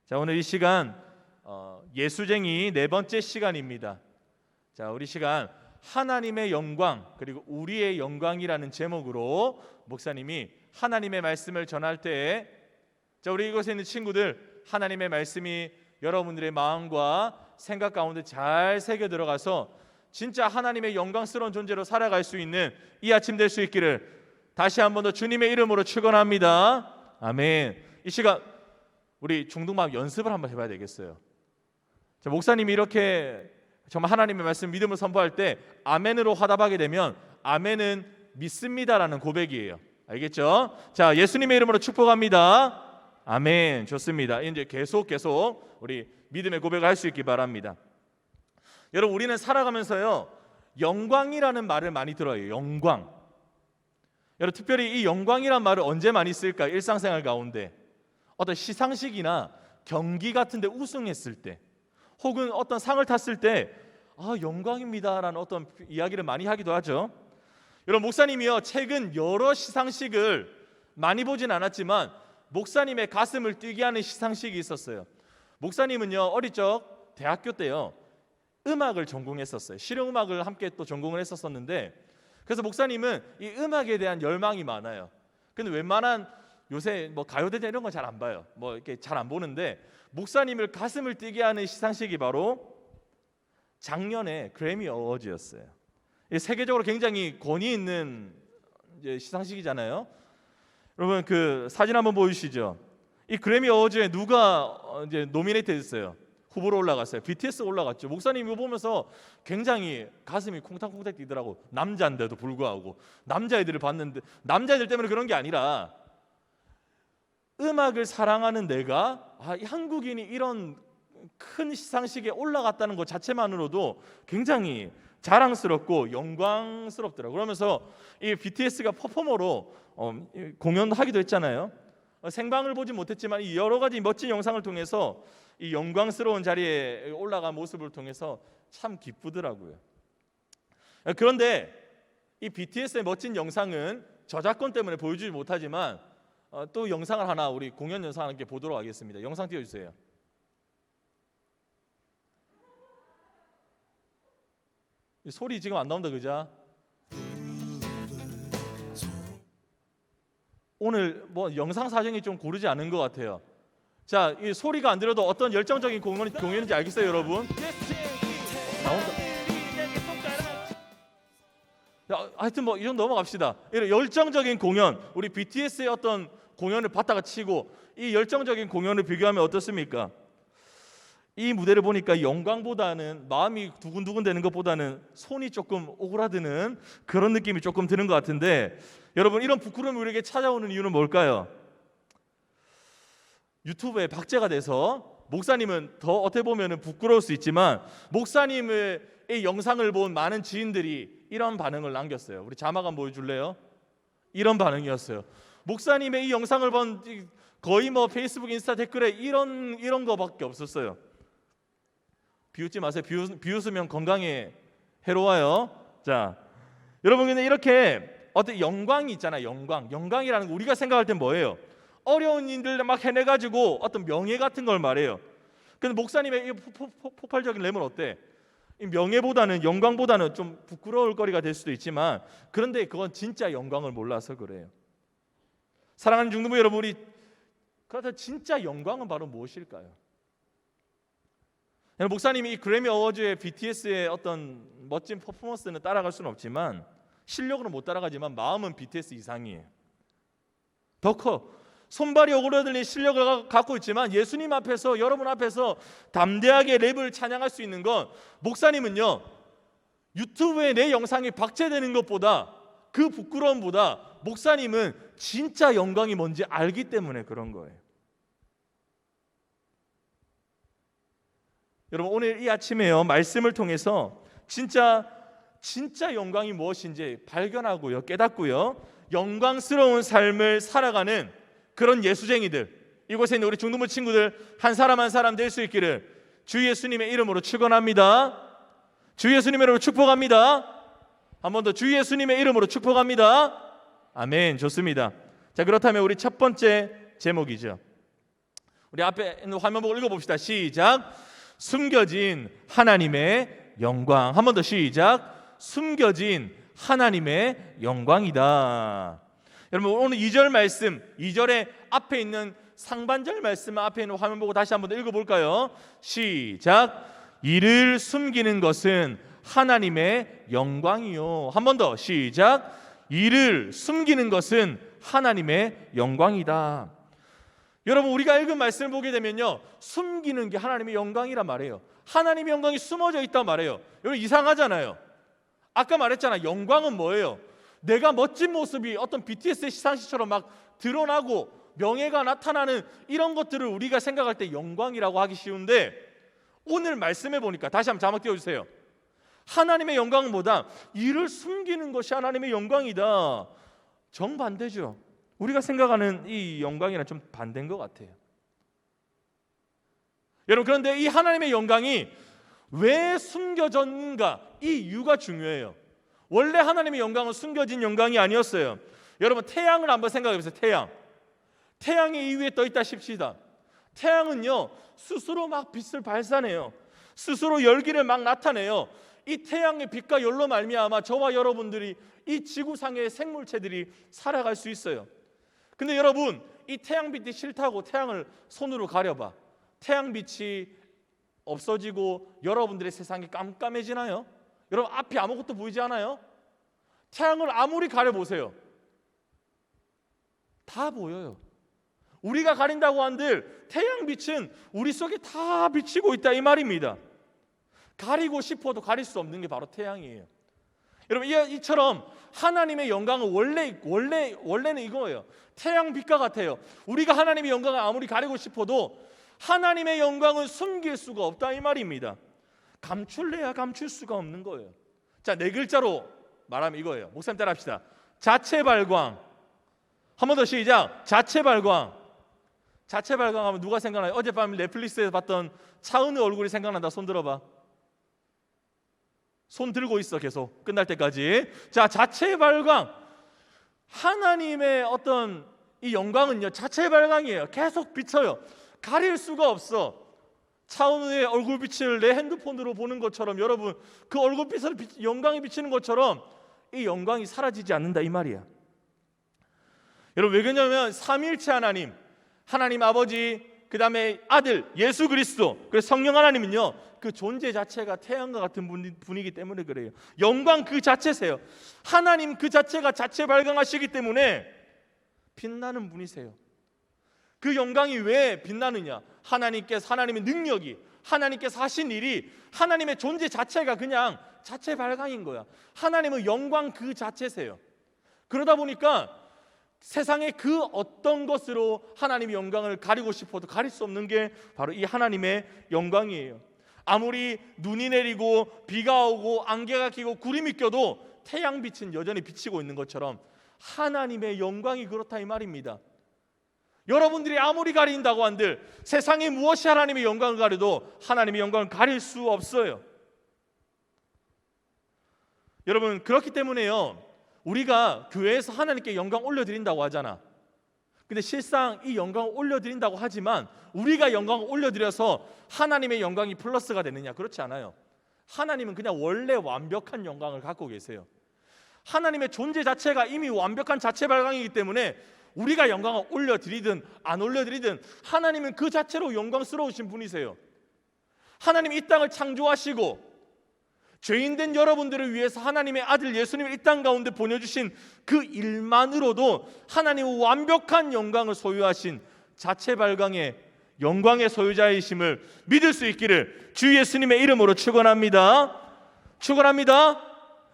자, 오늘 이 시간 예수쟁이 네 번째 시간입니다. 자, 우리 시간 하나님의 영광 그리고 우리의 영광이라는 제목으로 목사님이 하나님의 말씀을 전할 때에 자, 우리 이곳에 있는 친구들 하나님의 말씀이 여러분들의 마음과 생각 가운데 잘 새겨 들어가서 진짜 하나님의 영광스러운 존재로 살아갈 수 있는 이 아침 될 수 있기를 다시 한 번 더 주님의 이름으로 축원합니다. 아멘. 이 시간 우리 중등마음 연습을 한번 해봐야 되겠어요. 자, 목사님이 이렇게 정말 하나님의 말씀 믿음을 선포할 때 아멘으로 화답하게 되면 아멘은 믿습니다라는 고백이에요. 알겠죠? 자, 예수님의 이름으로 축복합니다. 아멘. 좋습니다. 이제 계속 우리 믿음의 고백을 할 수 있기 바랍니다. 여러분, 우리는 살아가면서요 영광이라는 말을 많이 들어요. 영광. 여러분, 특별히 이 영광이란 말을 언제 많이 쓸까? 일상생활 가운데 어떤 시상식이나 경기 같은 데 우승했을 때 혹은 어떤 상을 탔을 때 영광입니다라는 어떤 이야기를 많이 하기도 하죠. 여러분, 목사님이요 최근 여러 시상식을 많이 보진 않았지만 목사님의 가슴을 뛰게 하는 시상식이 있었어요. 목사님은요 어릴 적 대학교 때요 음악을 전공했었어요. 실용음악을 함께 또 전공을 했었는데 그래서 목사님은 이 음악에 대한 열망이 많아요. 근데 웬만한 요새 뭐 가요대전 이런 건 잘 안 봐요. 뭐 이렇게 잘 안 보는데 목사님을 가슴을 뛰게 하는 시상식이 바로 작년에 그래미 어워즈였어요. 세계적으로 굉장히 권위 있는 이제 시상식이잖아요. 여러분 그 사진 한번 보여주시죠. 이 그래미 어워즈에 누가 이제 노미네이트 됐어요. 후보로 올라갔어요. BTS 올라갔죠. 목사님 이거 보면서 굉장히 가슴이 콩닥콩닥 뛰더라고. 남자인데도 불구하고 남자애들을 봤는데 남자애들 때문에 그런 게 아니라 음악을 사랑하는 내가 이 한국인이 이런 큰 시상식에 올라갔다는 것 자체만으로도 굉장히 자랑스럽고 영광스럽더라고요. 그러면서 이 BTS가 퍼포머로 공연도 하기도 했잖아요. 생방을 보지 못했지만 이 여러 가지 멋진 영상을 통해서 이 영광스러운 자리에 올라간 모습을 통해서 참 기쁘더라고요. 그런데 이 BTS의 멋진 영상은 저작권 때문에 보여주지 못하지만 또 영상을 하나 우리 공연 영상을 함께 보도록 하겠습니다. 영상 띄워주세요. 소리 지금 안 나온다 그죠? 오늘 뭐 영상 사정이 좀 고르지 않은 것 같아요. 자, 이 소리가 안 들어도 어떤 열정적인 공연인지 알겠어요, 여러분? 나온다. 자, 하여튼 뭐 이 정도 넘어갑시다. 이런 열정적인 공연, 우리 BTS의 어떤 공연을 봤다가 치고 이 열정적인 공연을 비교하면 어떻습니까? 이 무대를 보니까 영광보다는 마음이 두근두근 되는 것보다는 손이 조금 오그라드는 그런 느낌이 조금 드는 것 같은데 여러분 이런 부끄러움이 우리에게 찾아오는 이유는 뭘까요? 유튜브에 박제가 돼서 목사님은 더 어떻게 보면 부끄러울 수 있지만 목사님의 영상을 본 많은 지인들이 이런 반응을 남겼어요. 우리 자막 한번 보여줄래요? 이런 반응이었어요. 목사님의 이 영상을 본 거의 뭐 페이스북, 인스타 댓글에 이런 거밖에 없었어요. 비웃지 마세요. 비웃으면 건강에 해로워요. 자, 여러분 근데 이렇게 어떤 영광이 있잖아요. 영광이라는 거 우리가 생각할 땐 뭐예요? 어려운 일들 막 해내가지고 어떤 명예 같은 걸 말해요. 근데 목사님의 이 폭발적인 렘은 어때? 이 명예보다는 영광보다는 좀 부끄러울 거리가 될 수도 있지만 그런데 그건 진짜 영광을 몰라서 그래요. 사랑하는 중등부 여러분, 우리 그렇다 진짜 영광은 바로 무엇일까요? 목사님이 이 그래미 어워즈의 BTS의 어떤 멋진 퍼포먼스는 따라갈 수는 없지만 실력으로 못 따라가지만 마음은 BTS 이상이에요. 더 커. 손발이 오그라들린 실력을 갖고 있지만 예수님 앞에서 여러분 앞에서 담대하게 랩을 찬양할 수 있는 건 목사님은요 유튜브에 내 영상이 박제되는 것보다 그 부끄러움보다 목사님은 진짜 영광이 뭔지 알기 때문에 그런 거예요. 여러분 오늘 이 아침에요 말씀을 통해서 진짜 영광이 무엇인지 발견하고요 깨닫고요 영광스러운 삶을 살아가는 그런 예수쟁이들 이곳에 있는 우리 중등부 친구들 한 사람 한 사람 될 수 있기를 주 예수님의 이름으로 축원합니다. 주 예수님의 이름으로 축복합니다. 한 번 더 주 예수님의 이름으로 축복합니다. 아멘. 좋습니다. 자, 그렇다면 우리 첫 번째 제목이죠. 우리 앞에 있는 화면 보고 읽어봅시다. 시작. 숨겨진 하나님의 영광. 한 번 더 시작. 숨겨진 하나님의 영광이다. 여러분 오늘 2절 말씀, 2절의 앞에 있는 상반절 말씀 앞에 있는 화면 보고 다시 한번 더 읽어볼까요? 시작. 이를 숨기는 것은 하나님의 영광이요. 한 번 더 시작. 이를 숨기는 것은 하나님의 영광이다. 여러분 우리가 읽은 말씀을 보게 되면요, 숨기는 게 하나님의 영광이란 말이에요. 하나님의 영광이 숨어져 있단 말이에요. 여러분 이상하잖아요. 아까 말했잖아. 영광은 뭐예요? 내가 멋진 모습이 어떤 BTS의 시상식처럼 막 드러나고 명예가 나타나는 이런 것들을 우리가 생각할 때 영광이라고 하기 쉬운데, 오늘 말씀해 보니까 다시 한번 자막 띄워주세요. 하나님의 영광은 뭐다? 이를 숨기는 것이 하나님의 영광이다. 정반대죠. 우리가 생각하는 이 영광이랑 좀 반대인 것 같아요. 여러분 그런데 이 하나님의 영광이 왜 숨겨졌는가? 이 이유가 중요해요. 원래 하나님의 영광은 숨겨진 영광이 아니었어요. 여러분 태양을 한번 생각해 보세요. 태양이 이 위에 떠 있다 싶시다. 태양은요 스스로 막 빛을 발산해요. 스스로 열기를 막 나타내요. 이 태양의 빛과 열로 말미암아 저와 여러분들이 이 지구상의 생물체들이 살아갈 수 있어요. 근데 여러분 이 태양빛이 싫다고 태양을 손으로 가려봐. 태양빛이 없어지고 여러분들의 세상이 깜깜해지나요? 여러분 앞이 아무것도 보이지 않아요? 태양을 아무리 가려보세요. 다 보여요. 우리가 가린다고 한들 태양빛은 우리 속에 다 비치고 있다 이 말입니다. 가리고 싶어도 가릴 수 없는 게 바로 태양이에요. 여러분 이처럼 하나님의 영광은 원래는 이거예요. 태양빛과 같아요. 우리가 하나님의 영광을 아무리 가리고 싶어도 하나님의 영광은 숨길 수가 없다 이 말입니다. 감출래야 감출 수가 없는 거예요. 자, 4글자로 말하면 이거예요. 목사님 따라합시다. 자체 발광. 한 번 더 시작. 자체 발광. 자체 발광하면 누가 생각나요? 어젯밤 넷플릭스에서 봤던 차은우 얼굴이 생각난다. 손 들어봐. 손 들고 있어 계속 끝날 때까지. 자, 자체 발광. 하나님의 어떤 이 영광은요 자체 발광이에요. 계속 비쳐요. 가릴 수가 없어. 차은우의 얼굴빛을 내 핸드폰으로 보는 것처럼 여러분 그 얼굴빛을 영광이 비치는 것처럼 이 영광이 사라지지 않는다 이 말이야. 여러분 왜 그러냐면 삼위일체 하나님 아버지, 그 다음에 아들 예수 그리스도, 그래서 성령 하나님은요 그 존재 자체가 태양과 같은 분이기 때문에 그래요. 영광 그 자체세요. 하나님 그 자체가 자체 발광하시기 때문에 빛나는 분이세요. 그 영광이 왜 빛나느냐? 하나님의 능력이, 하나님께서 하신 일이, 하나님의 존재 자체가 그냥 자체 발광인 거야. 하나님은 영광 그 자체세요. 그러다 보니까 세상의 그 어떤 것으로 하나님의 영광을 가리고 싶어도 가릴 수 없는 게 바로 이 하나님의 영광이에요. 아무리 눈이 내리고 비가 오고 안개가 끼고 구름이 껴도 태양빛은 여전히 비치고 있는 것처럼 하나님의 영광이 그렇다 이 말입니다. 여러분들이 아무리 가린다고 한들 세상에 무엇이 하나님의 영광을 가려도 하나님의 영광을 가릴 수 없어요. 여러분 그렇기 때문에요 우리가 교회에서 하나님께 영광 올려드린다고 하잖아. 근데 실상 이 영광을 올려드린다고 하지만 우리가 영광을 올려드려서 하나님의 영광이 플러스가 되느냐? 그렇지 않아요. 하나님은 그냥 원래 완벽한 영광을 갖고 계세요. 하나님의 존재 자체가 이미 완벽한 자체 발광이기 때문에 우리가 영광을 올려드리든 안 올려드리든 하나님은 그 자체로 영광스러우신 분이세요. 하나님이 이 땅을 창조하시고 죄인된 여러분들을 위해서 하나님의 아들 예수님을 이 땅 가운데 보내주신 그 일만으로도 하나님은 완벽한 영광을 소유하신 자체 발광의 영광의 소유자이심을 믿을 수 있기를 주 예수님의 이름으로 축원합니다.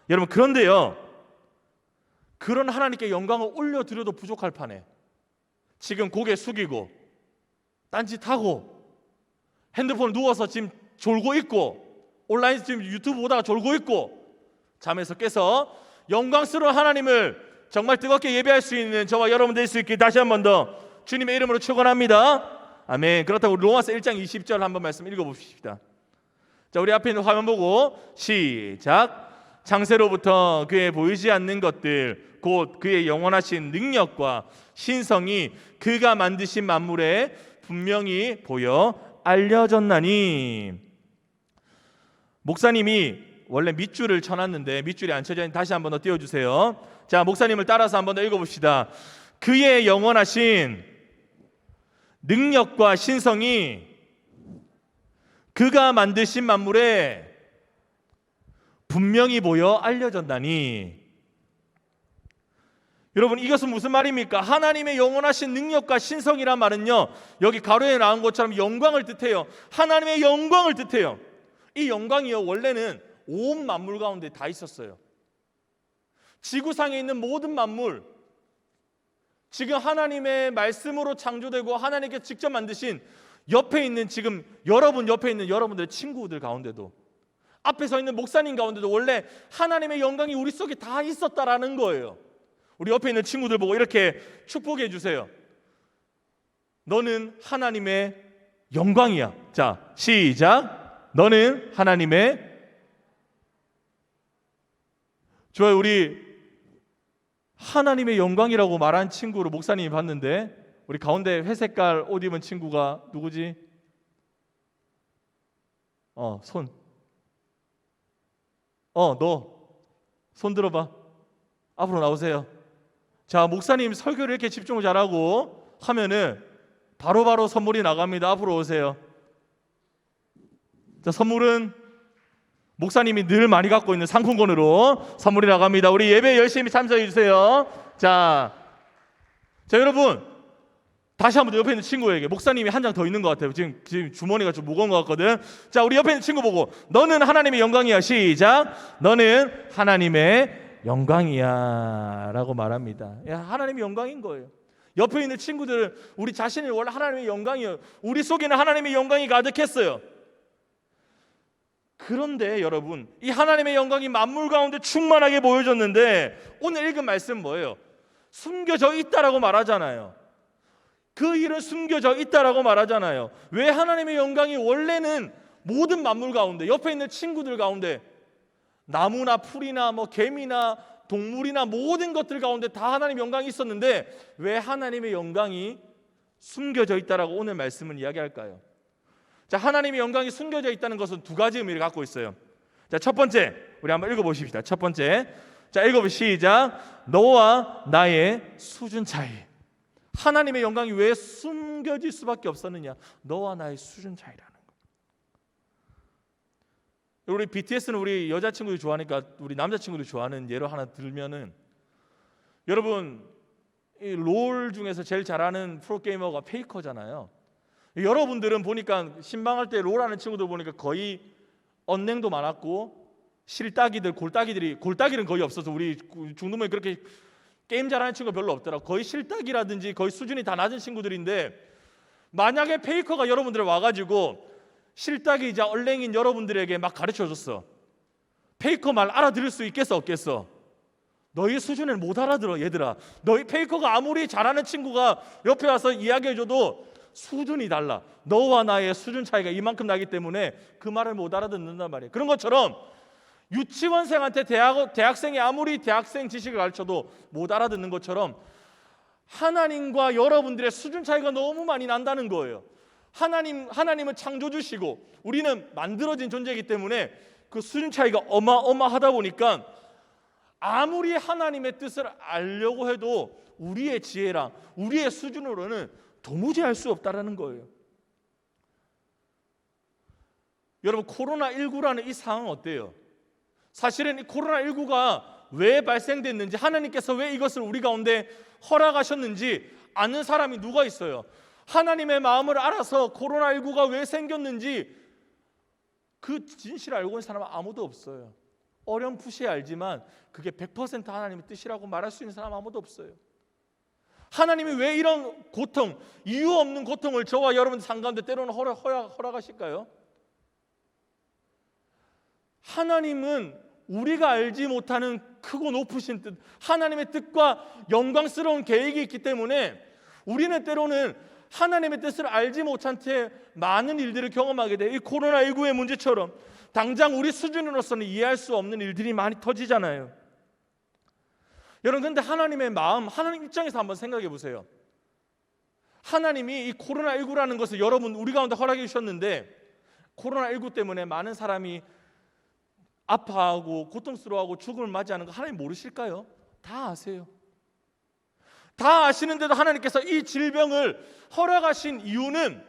여러분 그런데요 그런 하나님께 영광을 올려드려도 부족할 판에 지금 고개 숙이고 딴짓하고 핸드폰 누워서 지금 졸고 있고 온라인 지금 유튜브 보다가 졸고 있고 잠에서 깨서 영광스러운 하나님을 정말 뜨겁게 예배할 수 있는 저와 여러분 될 수 있게 다시 한 번 더 주님의 이름으로 축원합니다. 아멘. 그렇다고 로마서 1장 20절 한번 말씀 읽어봅시다. 자, 우리 앞에 있는 화면 보고 시작. 창세로부터 그의 보이지 않는 것들 곧 그의 영원하신 능력과 신성이 그가 만드신 만물에 분명히 보여 알려졌나니. 목사님이 원래 밑줄을 쳐놨는데 밑줄이 안 쳐져 있는데 다시 한번 더 띄워주세요. 자, 목사님을 따라서 한번 더 읽어봅시다. 그의 영원하신 능력과 신성이 그가 만드신 만물에 분명히 보여 알려졌나니. 여러분, 이것은 무슨 말입니까? 하나님의 영원하신 능력과 신성이란 말은요, 여기 가로에 나온 것처럼 영광을 뜻해요. 하나님의 영광을 뜻해요. 이 영광이요, 원래는 온 만물 가운데 다 있었어요. 지구상에 있는 모든 만물, 지금 하나님의 말씀으로 창조되고 하나님께 직접 만드신 옆에 있는, 지금 여러분 옆에 있는 여러분들의 친구들 가운데도, 앞에 서 있는 목사님 가운데도 원래 하나님의 영광이 우리 속에 다 있었다라는 거예요. 우리 옆에 있는 친구들 보고 이렇게 축복해 주세요. 너는 하나님의 영광이야. 자, 시작. 너는 하나님의. 좋아요. 우리 하나님의 영광이라고 말한 친구를 목사님이 봤는데, 우리 가운데 회색깔 옷 입은 친구가 누구지? 손. 너 손 들어봐. 앞으로 나오세요. 자, 목사님 설교를 이렇게 집중을 잘하고 하면은 바로바로 선물이 나갑니다. 앞으로 오세요. 자, 선물은 목사님이 늘 많이 갖고 있는 상품권으로 선물이 나갑니다. 우리 예배 열심히 참석해 주세요. 자, 여러분, 다시 한번 옆에 있는 친구에게, 목사님이 한 장 더 있는 것 같아요. 지금 주머니가 좀 무거운 것 같거든. 자, 우리 옆에 있는 친구 보고 너는 하나님의 영광이야. 시작. 너는 하나님의 영광이야 라고 말합니다. 하나님의 영광인 거예요. 옆에 있는 친구들은 우리 자신이 원래 하나님의 영광이에요. 우리 속에는 하나님의 영광이 가득했어요. 그런데 여러분, 이 하나님의 영광이 만물 가운데 충만하게 보여졌는데 오늘 읽은 말씀은 뭐예요? 숨겨져 있다라고 말하잖아요. 그 일은 숨겨져 있다라고 말하잖아요. 왜 하나님의 영광이 원래는 모든 만물 가운데, 옆에 있는 친구들 가운데, 나무나 풀이나 개미나 동물이나 모든 것들 가운데 다 하나님의 영광이 있었는데 왜 하나님의 영광이 숨겨져 있다라고 오늘 말씀은 이야기할까요? 자, 하나님의 영광이 숨겨져 있다는 것은 두 가지 의미를 갖고 있어요. 자, 첫 번째, 우리 한번 읽어보십시다. 첫 번째, 자, 읽어보시죠. 시작. 너와 나의 수준 차이. 하나님의 영광이 왜 숨겨질 수밖에 없었느냐? 너와 나의 수준 차이라는 거. 우리 BTS는 우리 여자친구들이 좋아하니까 우리 남자친구들이 좋아하는 예로 하나 들면은, 여러분, 이 롤 중에서 제일 잘하는 프로게이머가 페이커잖아요. 여러분들은 보니까 신방할 때 롤하는 친구들 보니까 거의 언냉도 많았고 실따기들, 골따기는 거의 없어서 우리 중동에 그렇게 게임 잘하는 친구가 별로 없더라고. 거의 실따기라든지 거의 수준이 다 낮은 친구들인데, 만약에 페이커가 여러분들 와가지고 실따기이자 얼랭인 여러분들에게 막 가르쳐줬어. 페이커 말 알아들을 수 있겠어 없겠어? 너희 수준을 못 알아들어. 얘들아, 너희 페이커가 아무리 잘하는 친구가 옆에 와서 이야기해줘도 수준이 달라. 너와 나의 수준 차이가 이만큼 나기 때문에 그 말을 못 알아듣는단 말이에요. 그런 것처럼 유치원생한테 대학생이 아무리 대학생 지식을 가르쳐도 못 알아듣는 것처럼 하나님과 여러분들의 수준 차이가 너무 많이 난다는 거예요. 하나님은 창조주시고 우리는 만들어진 존재이기 때문에 그 수준 차이가 어마어마하다 보니까 아무리 하나님의 뜻을 알려고 해도 우리의 지혜랑 우리의 수준으로는 도무지 알 수 없다라는 거예요. 여러분, 코로나19라는 이 상황은 어때요? 사실은 이 코로나19가 왜 발생됐는지, 하나님께서 왜 이것을 우리 가운데 허락하셨는지 아는 사람이 누가 있어요? 하나님의 마음을 알아서 코로나19가 왜 생겼는지 그 진실을 알고 있는 사람은 아무도 없어요. 어렴풋이 알지만 그게 100% 하나님의 뜻이라고 말할 수 있는 사람 아무도 없어요. 하나님이 왜 이런 고통, 이유 없는 고통을 저와 여러분 삶 가운데 때로는 허락하실까요? 하나님은 우리가 알지 못하는 크고 높으신 뜻, 하나님의 뜻과 영광스러운 계획이 있기 때문에 우리는 때로는 하나님의 뜻을 알지 못한 채 많은 일들을 경험하게 돼요. 이 코로나19의 문제처럼 당장 우리 수준으로서는 이해할 수 없는 일들이 많이 터지잖아요. 여러분, 근데 하나님의 마음, 하나님 입장에서 한번 생각해 보세요. 하나님이 이 코로나19라는 것을 여러분 우리 가운데 허락해 주셨는데, 코로나19 때문에 많은 사람이 아파하고 고통스러워하고 죽음을 맞이하는 거 하나님 모르실까요? 다 아세요. 다 아시는데도 하나님께서 이 질병을 허락하신 이유는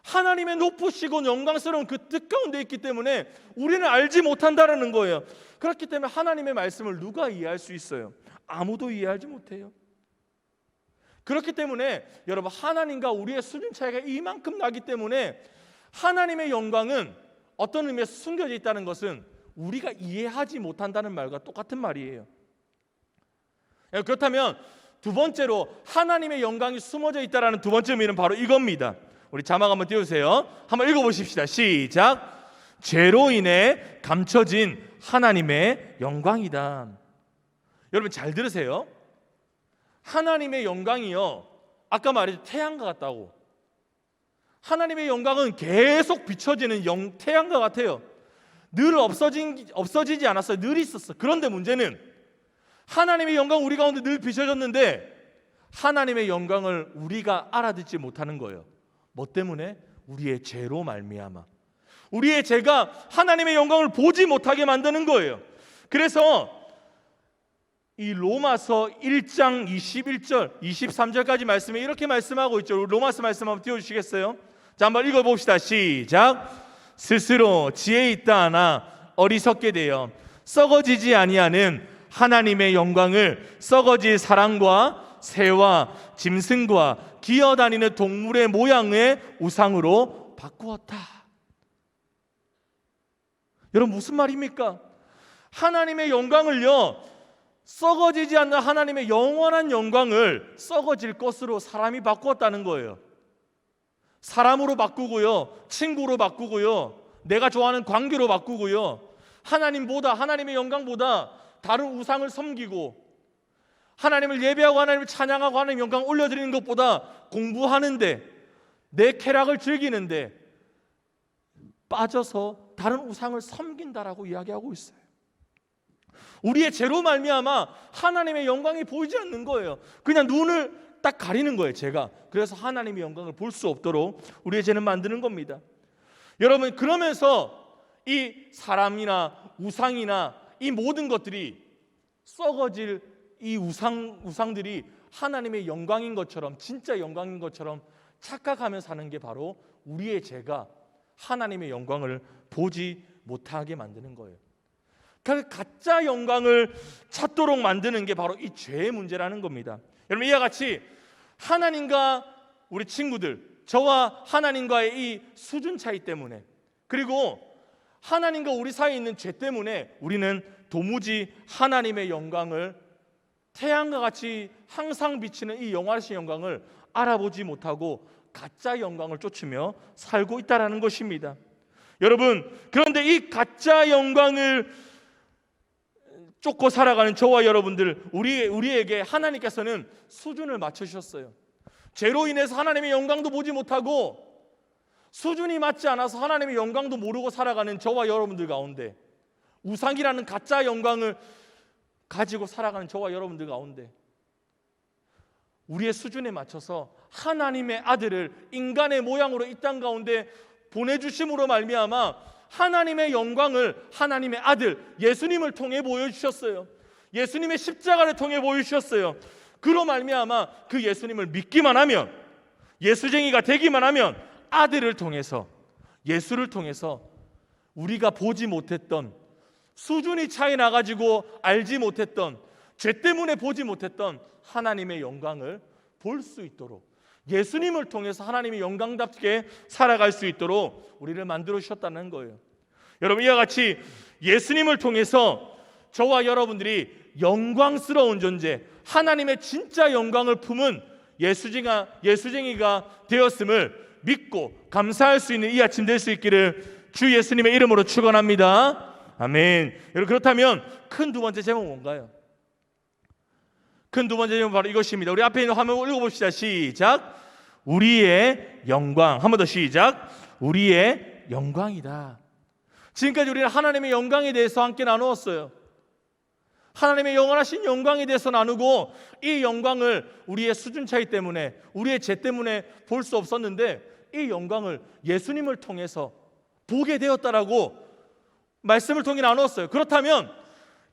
하나님의 높으시고 영광스러운 그 뜻 가운데 있기 때문에 우리는 알지 못한다라는 거예요. 그렇기 때문에 하나님의 말씀을 누가 이해할 수 있어요? 아무도 이해하지 못해요. 그렇기 때문에 여러분, 하나님과 우리의 수준 차이가 이만큼 나기 때문에 하나님의 영광은 어떤 의미에서 숨겨져 있다는 것은 우리가 이해하지 못한다는 말과 똑같은 말이에요. 그렇다면 두 번째로 하나님의 영광이 숨어져 있다는 두 번째 의미는 바로 이겁니다. 우리 자막 한번 띄워주세요. 한번 읽어보십시다. 시작. 죄로 인해 감춰진 하나님의 영광이다. 여러분 잘 들으세요. 하나님의 영광이요, 아까 말했죠, 태양과 같다고. 하나님의 영광은 계속 비춰지는 태양과 같아요. 늘 없어지지 않았어요. 늘 있었어. 그런데 문제는 하나님의 영광 우리 가운데 늘 비춰졌는데 하나님의 영광을 우리가 알아듣지 못하는 거예요. 뭐 때문에? 우리의 죄로 말미암아. 우리의 죄가 하나님의 영광을 보지 못하게 만드는 거예요. 그래서 이 로마서 1장 21절 23절까지 말씀에 이렇게 말씀하고 있죠. 로마서 말씀 한번 띄워주시겠어요? 자, 한번 읽어봅시다. 시작. 스스로 지혜 있다 하나 어리석게 되어 썩어지지 아니하는 하나님의 영광을 썩어질 사람과 새와 짐승과 기어다니는 동물의 모양의 우상으로 바꾸었다. 여러분 무슨 말입니까? 하나님의 영광을요, 썩어지지 않는 하나님의 영원한 영광을 썩어질 것으로 사람이 바꾸었다는 거예요. 사람으로 바꾸고요, 친구로 바꾸고요, 내가 좋아하는 관계로 바꾸고요, 하나님의 영광보다 다른 우상을 섬기고 하나님을 예배하고 하나님을 찬양하고 하나님 영광 올려드리는 것보다 공부하는데 내 쾌락을 즐기는데 빠져서 다른 우상을 섬긴다라고 이야기하고 있어요. 우리의 죄로 말미암아 하나님의 영광이 보이지 않는 거예요. 그냥 눈을 딱 가리는 거예요, 제가. 그래서 하나님의 영광을 볼 수 없도록 우리의 죄는 만드는 겁니다. 여러분, 그러면서 이 사람이나 우상이나 이 모든 것들이 썩어질 이 우상들이 하나님의 영광인 것처럼, 진짜 영광인 것처럼 착각하며 사는 게 바로 우리의 죄가 하나님의 영광을 보지 못하게 만드는 거예요. 그 가짜 영광을 찾도록 만드는 게 바로 이 죄의 문제라는 겁니다. 여러분, 이와 같이 하나님과 우리 친구들, 저와 하나님과의 이 수준 차이 때문에, 그리고 하나님과 우리 사이에 있는 죄 때문에 우리는 도무지 하나님의 영광을, 태양과 같이 항상 비치는 이 영화로신 영광을 알아보지 못하고 가짜 영광을 쫓으며 살고 있다는 것입니다. 여러분, 그런데 이 가짜 영광을 쫓고 살아가는 저와 여러분들, 우리에게 하나님께서는 수준을 맞춰주셨어요. 죄로 인해서 하나님의 영광도 보지 못하고 수준이 맞지 않아서 하나님의 영광도 모르고 살아가는 저와 여러분들 가운데, 우상이라는 가짜 영광을 가지고 살아가는 저와 여러분들 가운데 우리의 수준에 맞춰서 하나님의 아들을 인간의 모양으로 이 땅 가운데 보내주심으로 말미암아 하나님의 영광을 하나님의 아들 예수님을 통해 보여주셨어요. 예수님의 십자가를 통해 보여주셨어요. 그로 말미암아 그 예수님을 믿기만 하면, 예수쟁이가 되기만 하면 아들을 통해서, 예수를 통해서 우리가 보지 못했던, 수준이 차이 나가지고 알지 못했던, 죄 때문에 보지 못했던 하나님의 영광을 볼 수 있도록, 예수님을 통해서 하나님의 영광답게 살아갈 수 있도록 우리를 만들어 주셨다는 거예요. 여러분, 이와 같이 예수님을 통해서 저와 여러분들이 영광스러운 존재, 하나님의 진짜 영광을 품은 예수쟁이가 되었음을 믿고 감사할 수 있는 이 아침 될 수 있기를 주 예수님의 이름으로 축원합니다. 아멘. 여러분, 그렇다면 큰 두 번째 제목 뭔가요? 큰 두 번째 제목은 바로 이것입니다. 우리 앞에 있는 화면 읽어봅시다. 시작. 우리의 영광. 한 번 더 시작. 우리의 영광이다. 지금까지 우리는 하나님의 영광에 대해서 함께 나누었어요. 하나님의 영원하신 영광에 대해서 나누고 이 영광을 우리의 수준 차이 때문에, 우리의 죄 때문에 볼 수 없었는데 이 영광을 예수님을 통해서 보게 되었다라고 말씀을 통해 나눴어요. 그렇다면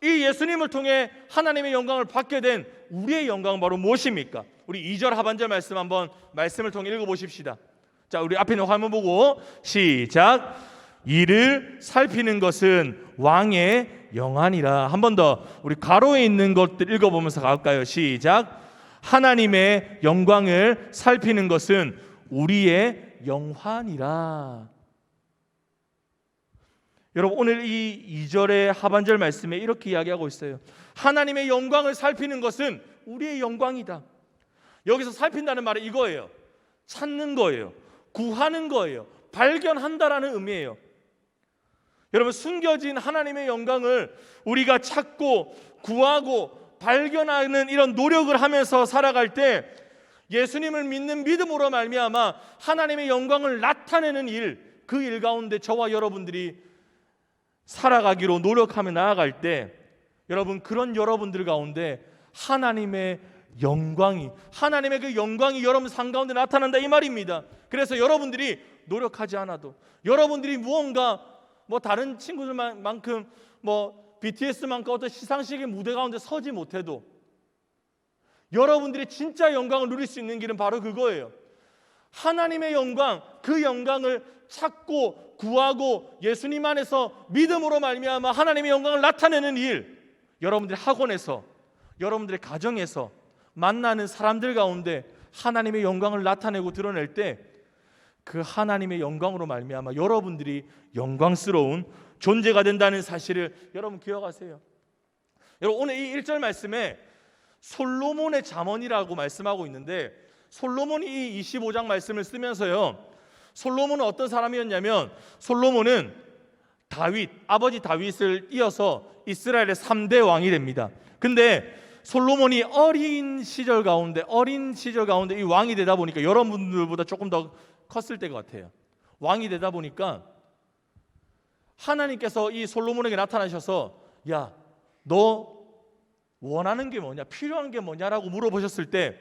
이 예수님을 통해 하나님의 영광을 받게 된 우리의 영광은 바로 무엇입니까? 우리 2절 하반절 말씀 한번 말씀을 통해 읽어보십시다. 자, 우리 앞에 있는 화면 보고 시작. 이를 살피는 것은 왕의 영안이라. 한 번 더 우리 가로에 있는 것들 읽어보면서 갈까요? 시작. 하나님의 영광을 살피는 것은 우리의 영환이라. 여러분, 오늘 이 2절의 하반절 말씀에 이렇게 이야기하고 있어요. 하나님의 영광을 살피는 것은 우리의 영광이다. 여기서 살핀다는 말은 이거예요. 찾는 거예요. 구하는 거예요. 발견한다라는 의미예요. 여러분, 숨겨진 하나님의 영광을 우리가 찾고 구하고 발견하는 이런 노력을 하면서 살아갈 때 예수님을 믿는 믿음으로 말미암아 하나님의 영광을 나타내는 일, 그 일 가운데 저와 여러분들이 살아가기로 노력하며 나아갈 때 여러분, 그런 여러분들 가운데 하나님의 영광이, 하나님의 그 영광이 여러분 삶 가운데 나타난다 이 말입니다. 그래서 여러분들이 노력하지 않아도, 여러분들이 무언가 다른 친구들만큼 BTS만큼 어떤 시상식의 무대 가운데 서지 못해도 여러분들이 진짜 영광을 누릴 수 있는 길은 바로 그거예요. 하나님의 영광, 그 영광을 찾고 구하고 예수님 안에서 믿음으로 말미암아 하나님의 영광을 나타내는 일, 여러분들의 학원에서, 여러분들의 가정에서 만나는 사람들 가운데 하나님의 영광을 나타내고 드러낼 때 그 하나님의 영광으로 말미암아 여러분들이 영광스러운 존재가 된다는 사실을 여러분 기억하세요. 여러분, 오늘 이 1절 말씀에 솔로몬의 잠언이라고 말씀하고 있는데, 솔로몬이 이 25장 말씀을 쓰면서요, 솔로몬은 어떤 사람이었냐면, 솔로몬은 다윗, 아버지 다윗을 이어서 이스라엘의 3대 왕이 됩니다. 근데 솔로몬이 어린 시절 가운데 이 왕이 되다 보니까 여러분들보다 조금 더 컸을 때 같아요. 왕이 되다 보니까 하나님께서 이 솔로몬에게 나타나셔서, 야, 너 원하는 게 뭐냐, 필요한 게 뭐냐라고 물어보셨을 때,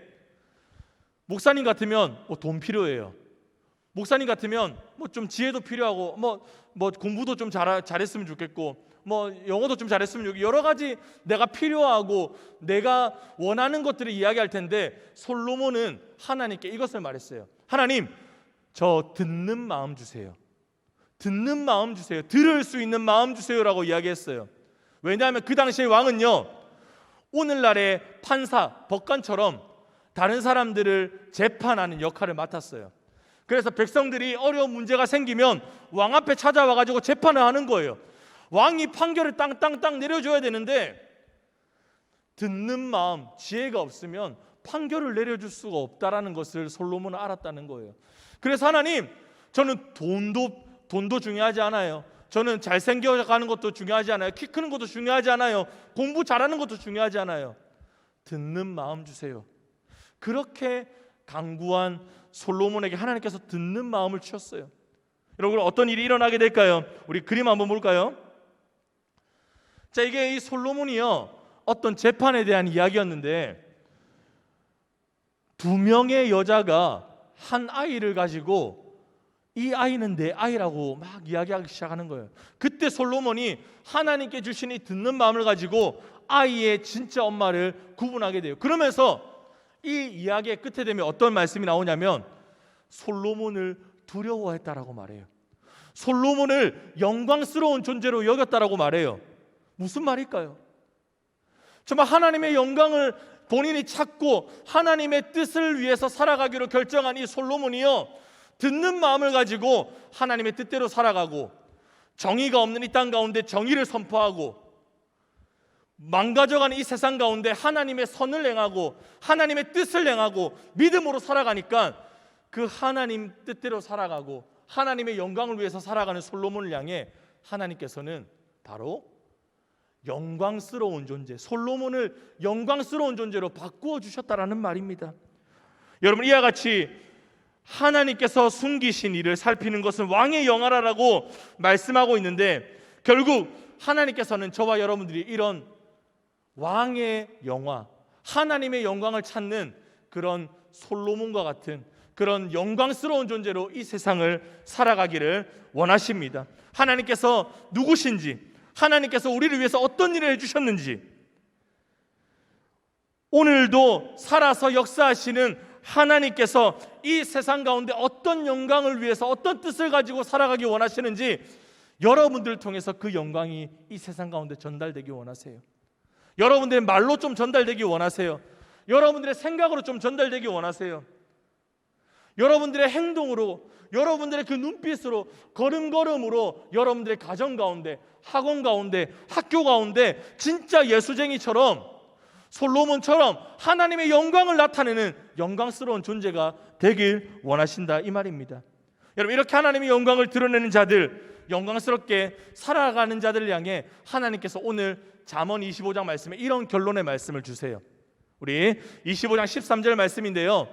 목사님 같으면 돈 필요해요. 목사님 같으면 좀 지혜도 필요하고 공부도 좀 잘했으면 좋겠고 영어도 좀 잘했으면 좋겠고, 여러 가지 내가 필요하고 내가 원하는 것들을 이야기할 텐데, 솔로몬은 하나님께 이것을 말했어요. 하나님, 저 듣는 마음 주세요. 듣는 마음 주세요. 들을 수 있는 마음 주세요라고 이야기했어요. 왜냐하면 그 당시의 왕은요, 오늘날의 판사, 법관처럼 다른 사람들을 재판하는 역할을 맡았어요. 그래서 백성들이 어려운 문제가 생기면 왕 앞에 찾아와 가지고 재판을 하는 거예요. 왕이 판결을 땅땅땅 내려줘야 되는데 듣는 마음, 지혜가 없으면 판결을 내려줄 수가 없다라는 것을 솔로몬은 알았다는 거예요. 그래서 하나님, 저는 돈도 중요하지 않아요. 저는 잘생겨가는 것도 중요하지 않아요. 키 크는 것도 중요하지 않아요. 공부 잘하는 것도 중요하지 않아요. 듣는 마음 주세요. 그렇게 강구한 솔로몬에게 하나님께서 듣는 마음을 주셨어요. 여러분, 어떤 일이 일어나게 될까요? 우리 그림 한번 볼까요? 자, 이게 이 솔로몬이요, 어떤 재판에 대한 이야기였는데, 2명의 여자가 한 아이를 가지고 이 아이는 내 아이라고 막 이야기하기 시작하는 거예요. 그때 솔로몬이 하나님께 주신 이 듣는 마음을 가지고 아이의 진짜 엄마를 구분하게 돼요. 그러면서 이 이야기의 끝에 되면 어떤 말씀이 나오냐면, 솔로몬을 두려워했다라고 말해요. 솔로몬을 영광스러운 존재로 여겼다라고 말해요. 무슨 말일까요? 정말 하나님의 영광을 본인이 찾고 하나님의 뜻을 위해서 살아가기로 결정한 이 솔로몬이요, 듣는 마음을 가지고 하나님의 뜻대로 살아가고, 정의가 없는 이 땅 가운데 정의를 선포하고, 망가져가는 이 세상 가운데 하나님의 선을 행하고 하나님의 뜻을 행하고 믿음으로 살아가니까 그 하나님 뜻대로 살아가고 하나님의 영광을 위해서 살아가는 솔로몬을 향해 하나님께서는 바로 영광스러운 존재, 솔로몬을 영광스러운 존재로 바꾸어 주셨다라는 말입니다. 여러분, 이와 같이 하나님께서 숨기신 일을 살피는 것은 왕의 영화라고 말씀하고 있는데, 결국 하나님께서는 저와 여러분들이 이런 왕의 영화, 하나님의 영광을 찾는 그런 솔로몬과 같은 그런 영광스러운 존재로 이 세상을 살아가기를 원하십니다. 하나님께서 누구신지, 하나님께서 우리를 위해서 어떤 일을 해주셨는지, 오늘도 살아서 역사하시는 하나님께서 이 세상 가운데 어떤 영광을 위해서 어떤 뜻을 가지고 살아가기 원하시는지 여러분들을 통해서 그 영광이 이 세상 가운데 전달되기 원하세요. 여러분들의 말로 좀 전달되기 원하세요. 여러분들의 생각으로 좀 전달되기 원하세요. 여러분들의 행동으로, 여러분들의 그 눈빛으로, 걸음걸음으로 여러분들의 가정 가운데, 학원 가운데, 학교 가운데 진짜 예수쟁이처럼, 솔로몬처럼 하나님의 영광을 나타내는 영광스러운 존재가 되길 원하신다, 이 말입니다. 여러분, 이렇게 하나님의 영광을 드러내는 자들, 영광스럽게 살아가는 자들을 향해 하나님께서 오늘 잠언 25장 말씀에 이런 결론의 말씀을 주세요. 우리 25장 13절 말씀인데요,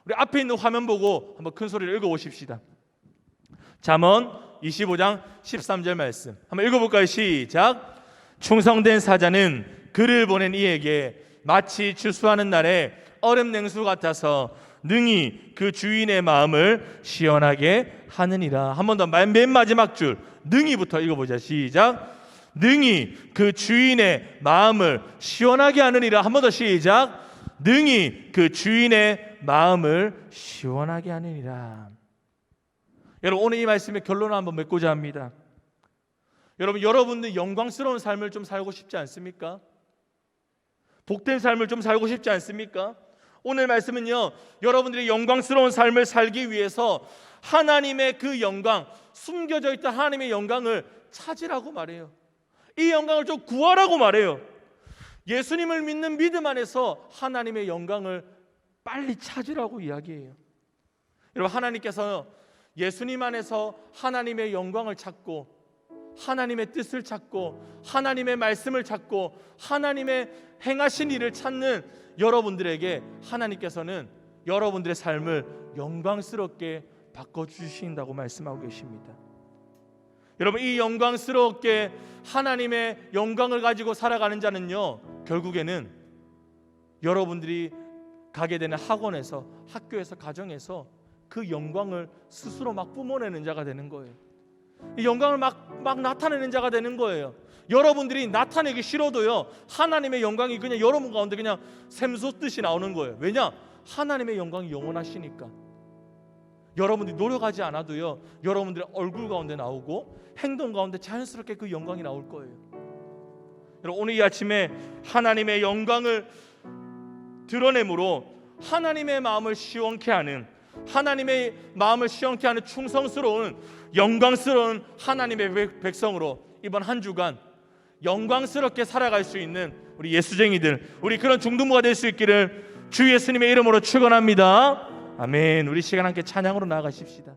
우리 앞에 있는 화면 보고 한번 큰 소리로 읽어보십시다. 잠언 25장 13절 말씀 한번 읽어볼까요? 시작. 충성된 사자는 그를 보낸 이에게 마치 추수하는 날에 얼음 냉수 같아서 능히 그 주인의 마음을 시원하게 하느니라. 한 번 더 맨 마지막 줄 능히부터 읽어보자. 시작. 능히 그 주인의 마음을 시원하게 하느니라. 한 번 더 시작. 능히 그 주인의 마음을 시원하게 하느니라. 여러분, 오늘 이 말씀의 결론을 한번 맺고자 합니다. 여러분들 영광스러운 삶을 좀 살고 싶지 않습니까? 복된 삶을 좀 살고 싶지 않습니까? 오늘 말씀은요, 여러분들이 영광스러운 삶을 살기 위해서 하나님의 그 영광, 숨겨져 있던 하나님의 영광을 찾으라고 말해요. 이 영광을 좀 구하라고 말해요. 예수님을 믿는 믿음 안에서 하나님의 영광을 빨리 찾으라고 이야기해요. 여러분, 하나님께서 예수님 안에서 하나님의 영광을 찾고, 하나님의 뜻을 찾고, 하나님의 말씀을 찾고, 하나님의 행하신 일을 찾는 여러분들에게 하나님께서는 여러분들의 삶을 영광스럽게 바꿔주신다고 말씀하고 계십니다. 여러분, 이 영광스럽게 하나님의 영광을 가지고 살아가는 자는요, 결국에는 여러분들이 가게 되는 학원에서, 학교에서, 가정에서 그 영광을 스스로 막 뿜어내는 자가 되는 거예요. 이 영광을 막 나타내는 자가 되는 거예요. 여러분들이 나타내기 싫어도요, 하나님의 영광이 그냥 여러분 가운데 그냥 샘솟듯이 나오는 거예요. 왜냐? 하나님의 영광이 영원하시니까. 여러분들이 노력하지 않아도요, 여러분들의 얼굴 가운데 나오고 행동 가운데 자연스럽게 그 영광이 나올 거예요. 여러분, 오늘 이 아침에 하나님의 영광을 드러내므로 하나님의 마음을 시원케 하는, 하나님의 마음을 시원케 하는 충성스러운 영광스러운 하나님의 백성으로 이번 한 주간 영광스럽게 살아갈 수 있는 우리 예수쟁이들, 우리 그런 중등부가 될 수 있기를 주 예수님의 이름으로 축원합니다. 아멘. 우리 시간 함께 찬양으로 나아가십시다.